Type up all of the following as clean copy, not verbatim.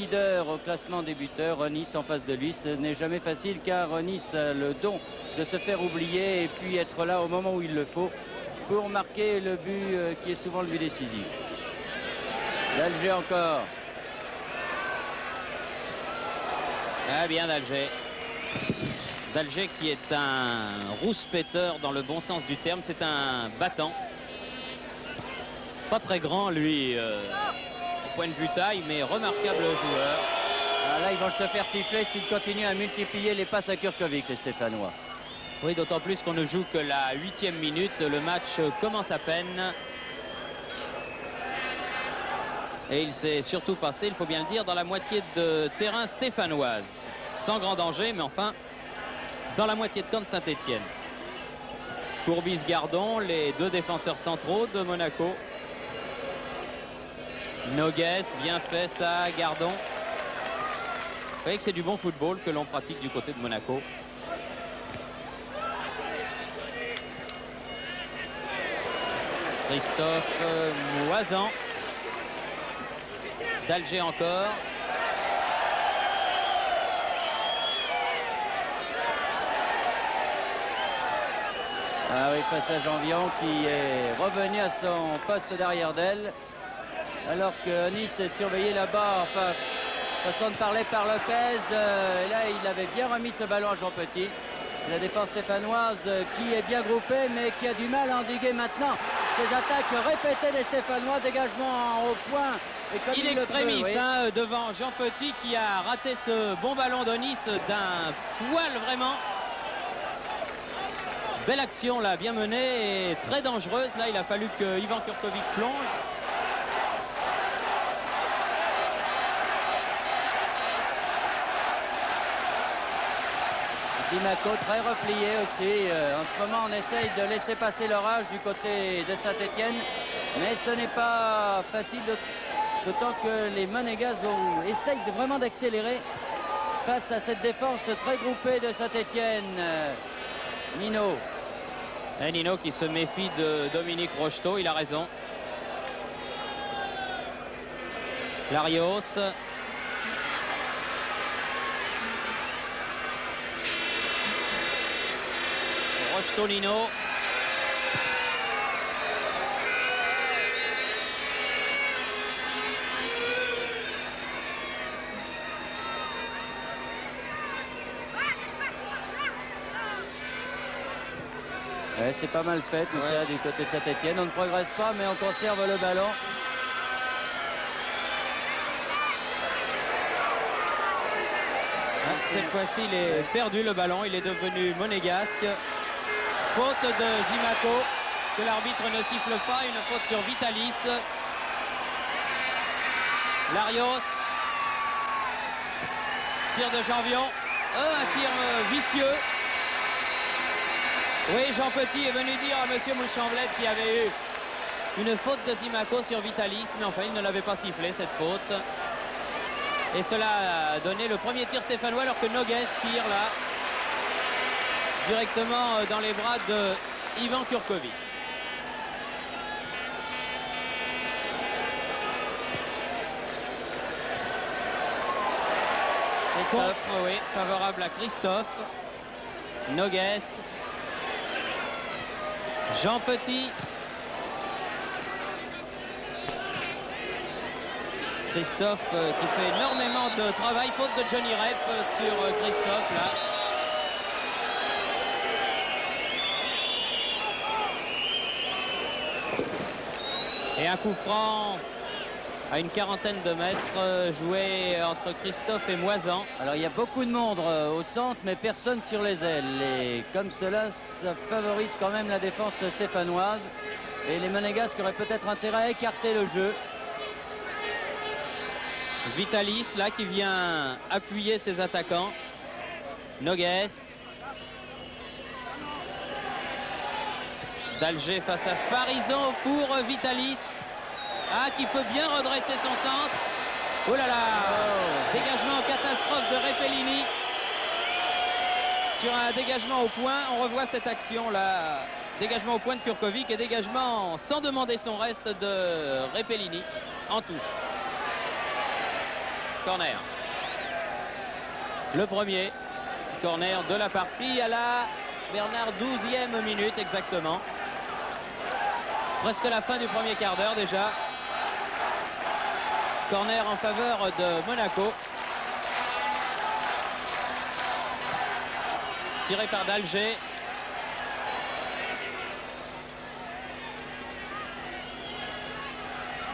leader au classement des buteurs, Nice en face de lui. Ce n'est jamais facile car Nice a le don de se faire oublier et puis être là au moment où il le faut pour marquer le but qui est souvent le but décisif. D'Alger encore. Ah bien d'Alger. D'Alger qui est un rouspéteur dans le bon sens du terme. C'est un battant. Pas très grand lui au point de vue taille, mais remarquable joueur. Ah, là ils vont se faire siffler s'ils continuent à multiplier les passes à Kurkovic, les Stéphanois. Oui, d'autant plus qu'on ne joue que la 8e minute. Le match commence à peine. Et il s'est surtout passé, il faut bien le dire, dans la moitié de terrain stéphanoise. Sans grand danger, mais enfin, dans la moitié de camp de Saint-Étienne. Courbis-Gardon, les deux défenseurs centraux de Monaco. Noguès, bien fait ça, Gardon. Vous voyez que c'est du bon football que l'on pratique du côté de Monaco. Christophe Moisan. D'Alger encore. Ah oui, passage en Vion qui est revenu à son poste d'arrière d'aile. Alors que Nice est surveillé là-bas, enfin, façon de parler par Lopez. Et là, il avait bien remis ce ballon à Jean Petit. La défense stéphanoise qui est bien groupée, mais qui a du mal à endiguer maintenant ces attaques répétées des Stéphanois. Dégagement au point. In extremis, oui. Devant Jean Petit qui a raté ce bon ballon de Nice d'un poil vraiment. Belle action là, bien menée et très dangereuse. Là, il a fallu que Ivan Kurkovic plonge. Zimaco très replié aussi. En ce moment, on essaye de laisser passer l'orage du côté de Saint-Étienne, mais ce n'est pas facile, d'autant que les Monégasques essayent vraiment d'accélérer face à cette défense très groupée de Saint-Étienne. Nino. Et Nino qui se méfie de Dominique Rocheteau, il a raison. Larios. Rocheteau, Nino. Ouais, c'est pas mal fait tout ça du côté de Saint-Étienne. On ne progresse pas, mais on conserve le ballon. Cette fois-ci, il est perdu le ballon. Il est devenu monégasque. Faute de Zimaco, que l'arbitre ne siffle pas. Une faute sur Vitalis. Larios. Tir de Janvion. Un tir vicieux. Oui, Jean Petit est venu dire à M. Mouchamblet qu'il y avait eu une faute de Zimaco sur Vitalis, mais enfin, il ne l'avait pas sifflé, cette faute. Et cela a donné le premier tir stéphanois, alors que Noguès tire là, directement dans les bras de Ivan Kurkovic. Christophe, oui, favorable à Christophe. Noguès. Jean Petit. Christophe qui fait énormément de travail. Faute de Johnny Rep sur Christophe là. Et un coup franc à une quarantaine de mètres joué entre Christophe et Moisan. Alors il y a beaucoup de monde au centre, mais personne sur les ailes. Et comme cela, ça favorise quand même la défense stéphanoise. Et les Monégasques auraient peut-être intérêt à écarter le jeu. Vitalis là qui vient appuyer ses attaquants. Noguès. D'Alger face à Farison pour Vitalis. Ah, qui peut bien redresser son centre. Oh là là, dégagement catastrophe de Repellini. Sur un dégagement au point, on revoit cette action là. Dégagement au point de Kurkovic et dégagement sans demander son reste de Repellini en touche. corner. Le premier corner de la partie à la Bernard 12e minute exactement. Presque la fin du premier quart d'heure déjà. Corner en faveur de Monaco. Tiré par d'Alger.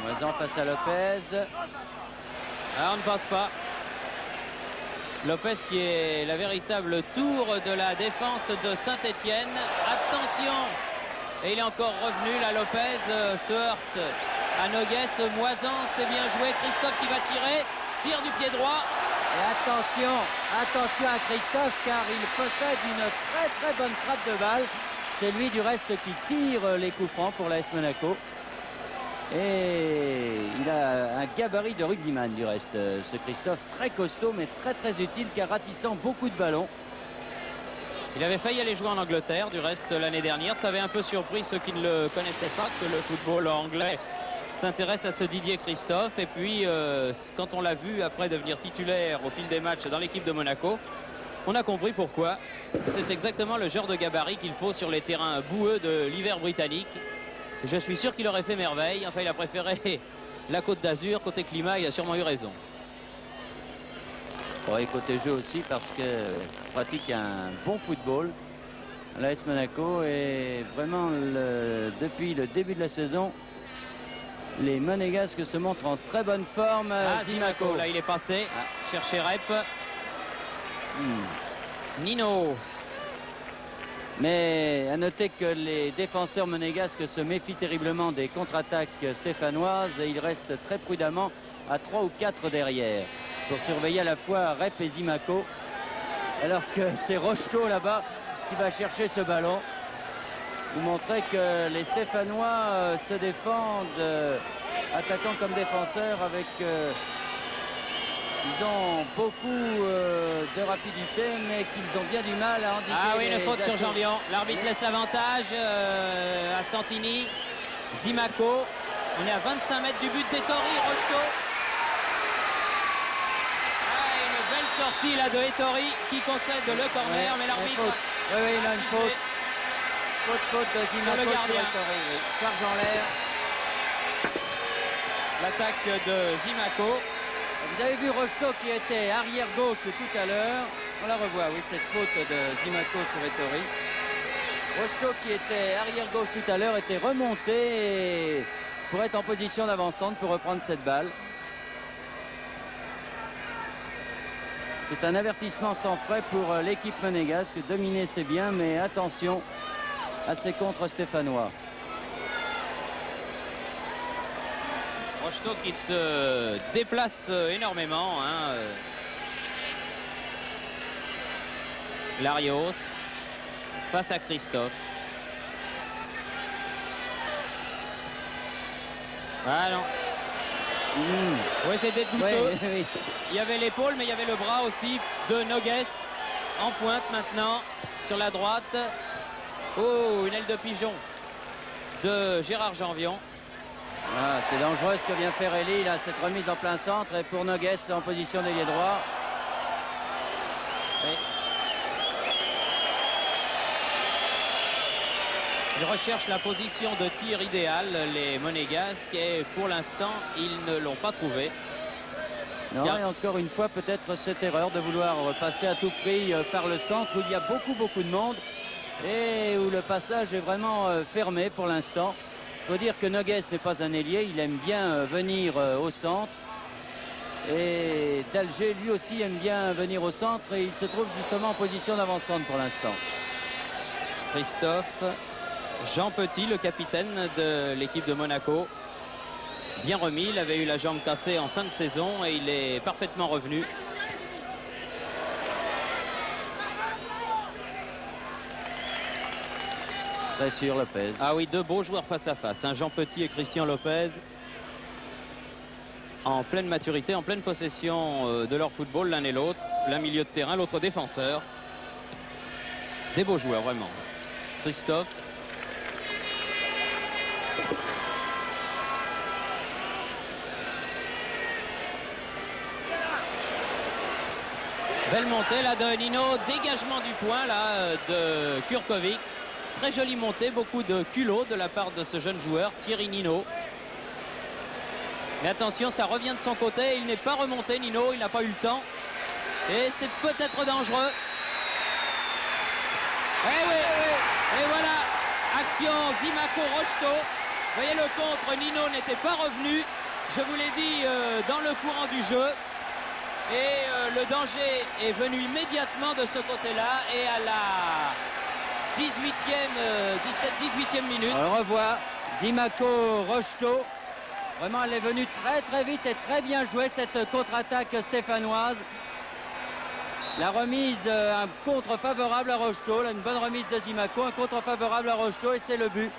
Moisan face à Lopez. Ah, on ne passe pas. Lopez qui est la véritable tour de la défense de Saint-Étienne. Attention! Et il est encore revenu. La Lopez se heurte à Noguès. Moisan, c'est bien joué. Christophe qui va tirer. Tire du pied droit. Et attention à Christophe, car il possède une très bonne frappe de balle. C'est lui du reste qui tire les coups francs pour l'AS Monaco. Et il a un gabarit de rugbyman du reste, ce Christophe, très costaud mais très utile, car ratissant beaucoup de ballons. Il avait failli aller jouer en Angleterre du reste l'année dernière. Ça avait un peu surpris ceux qui ne le connaissaient pas que le football anglais s'intéresse à ce Didier Christophe. Et puis quand on l'a vu après devenir titulaire au fil des matchs dans l'équipe de Monaco, on a compris pourquoi. C'est exactement le genre de gabarit qu'il faut sur les terrains boueux de l'hiver britannique. Je suis sûr qu'il aurait fait merveille. Enfin, il a préféré la Côte d'Azur. Côté climat, il a sûrement eu raison. Ouais, côté jeu aussi, parce que pratique un bon football. L'AS Monaco est vraiment, depuis le début de la saison, les Monégasques se montrent en très bonne forme. Zimaco, là il est passé. Chercher Rep. Nino. Mais à noter que les défenseurs monégasques se méfient terriblement des contre-attaques stéphanoises et ils restent très prudemment à 3 ou 4 derrière pour surveiller à la fois Rep et Zimaco, alors que c'est Rocheteau là-bas qui va chercher ce ballon. Vous montrez que les Stéphanois se défendent, attaquant comme défenseurs, avec ils ont beaucoup de rapidité, mais qu'ils ont bien du mal à endiguer. Ah oui, une faute sur Jean-Vian. L'arbitre laisse l'avantage à Santini. Zimaco. On est à 25 mètres du but d'Ettori. Rocheteau. Ah, une belle sortie là de Ettori qui concède le corner, mais l'arbitre. Oui, il a une faute. Faute de Zimaco sur le gardien. Charge en l'air. L'attaque de Zimaco. Vous avez vu Rocheteau qui était arrière gauche tout à l'heure. On la revoit, oui, cette faute de Zimaco sur Ettori. Rocheteau qui était arrière gauche tout à l'heure était remonté et pour être en position d'avancante pour reprendre cette balle. C'est un avertissement sans frais pour l'équipe monégasque. Dominer c'est bien, mais attention à ces contres stéphanois. Rocheteau qui se déplace énormément. Larios face à Christophe. Ah non. Oui, c'était douteux. Oui. Il y avait l'épaule, mais il y avait le bras aussi de Noguès en pointe maintenant sur la droite. Oh, une aile de pigeon de Gérard Janvion. Ah, c'est dangereux ce que vient faire Elie, là, cette remise en plein centre, et pour Noguès en position d'ailier droit. Oui. Ils recherchent la position de tir idéale, les Monégasques, et pour l'instant, ils ne l'ont pas trouvé. Non, et encore une fois, peut-être cette erreur de vouloir passer à tout prix par le centre, où il y a beaucoup de monde, et où le passage est vraiment fermé pour l'instant. Il faut dire que Noguès n'est pas un ailier, il aime bien venir au centre. Et d'Alger, lui aussi, aime bien venir au centre, et il se trouve justement en position d'avancante pour l'instant. Christophe, Jean Petit, le capitaine de l'équipe de Monaco. Bien remis, il avait eu la jambe cassée en fin de saison et il est parfaitement revenu. Très sûr, Lopez. Ah oui, deux beaux joueurs face à face, Jean Petit et Christian Lopez. En pleine maturité, en pleine possession de leur football, l'un et l'autre. L'un milieu de terrain, l'autre défenseur. Des beaux joueurs, vraiment. Christophe. Belle montée là de Nino, dégagement du point là de Kurkovic. Très jolie montée, beaucoup de culot de la part de ce jeune joueur, Thierry Nino. Mais attention, ça revient de son côté, il n'est pas remonté Nino, il n'a pas eu le temps. Et c'est peut-être dangereux. Eh oui, et voilà, action Zimaco-Rocheteau. Vous voyez le contre, Nino n'était pas revenu, je vous l'ai dit, dans le courant du jeu. Et le danger est venu immédiatement de ce côté-là et à la 17-18e minute. On revoit Zimaco-Rocheteau. Vraiment, elle est venue très vite et très bien jouée cette contre-attaque stéphanoise. La remise, un contre favorable à Rocheteau, une bonne remise de Zimaco, un contre favorable à Rocheteau et c'est le but.